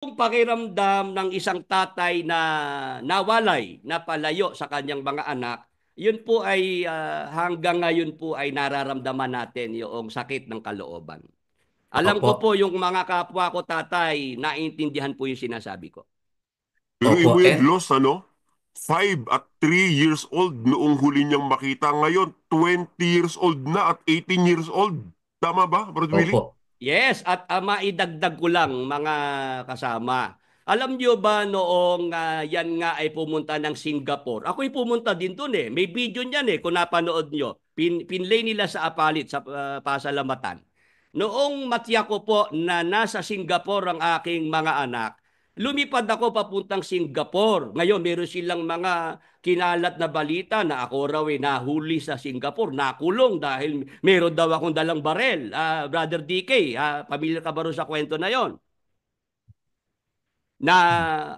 Yung pakiramdam ng isang tatay na nawalay, napalayo sa kanyang mga anak, yun po ay hanggang ngayon po ay nararamdaman natin yung sakit ng kalooban. Alam ko Opo, po yung mga kapwa ko tatay, naiintindihan po yung sinasabi ko. opo, Biruin mo yung loss, ano? 5 at 3 years old noong huli niyang makita. Ngayon, 20 years old na at 18 years old. Tama ba, Brad Willie? opo, Yes, at maidagdag ko lang mga kasama. Alam niyo ba noong yan nga ay pumunta ng Singapore? Ako'y pumunta din doon eh. May video niyan eh kung napanood niyo. Pinlay nila sa Apalit sa Pasalamatan. Noong matya ko po na nasa Singapore ang aking mga anak, lumipad ako papuntang Singapore. Ngayon, meron silang mga kinalat na balita na ako raw ay nahuli sa Singapore, nakulong dahil meron daw akong dalang barel. Brother DK, pamilyar ka ba rin sa kwento na yon? Na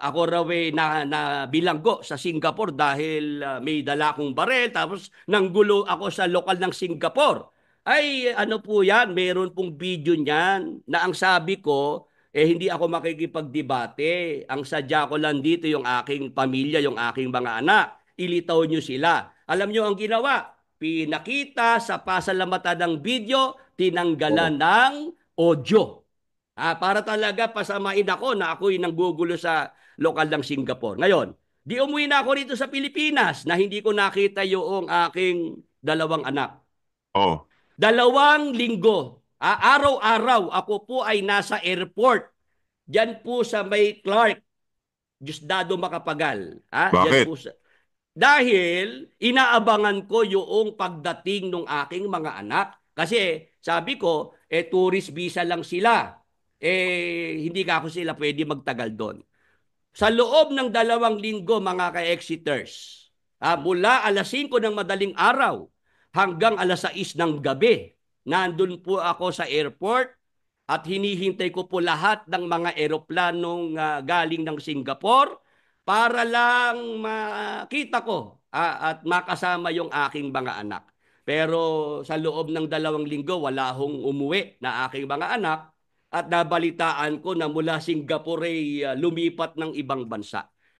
ako raw ay na bilanggo sa Singapore dahil may dala akong barel tapos nanggulo ako sa lokal ng Singapore. Ay ano po yan, meron pong video niyan na ang sabi ko, hindi ako makikipagdebate. Ang sadya ko lang dito yung aking pamilya, yung aking mga anak. Ilitaw nyo sila. Alam nyo ang ginawa? Pinakita sa pasalamatan ng video, tinanggalan oo. ng audio. Para talaga pasamain ako na ako'y nanggugulo sa lokal ng Singapore. Ngayon, di umuwi na ako rito sa Pilipinas na hindi ko nakita yung aking dalawang anak. Oh. 2 linggo, araw-araw ako po ay nasa airport. Diyan po sa may Clark, Diosdado Macapagal. Diyan Bakit? po sa... Dahil inaabangan ko yung pagdating ng aking mga anak. Kasi sabi ko, tourist visa lang sila. Hindi ka ako sila pwede magtagal doon. Sa loob ng 2 linggo, mga ka-Exiters, mula alas 5 ng madaling araw hanggang alas 6 ng gabi, nandun po ako sa airport at hinihintay ko po lahat ng mga eroplanong galing ng Singapore para lang makita ko at makasama yung aking mga anak. Pero sa loob ng 2 linggo, wala hong umuwi na aking mga anak at nabalitaan ko na mula Singapore ay lumipat ng ibang bansa.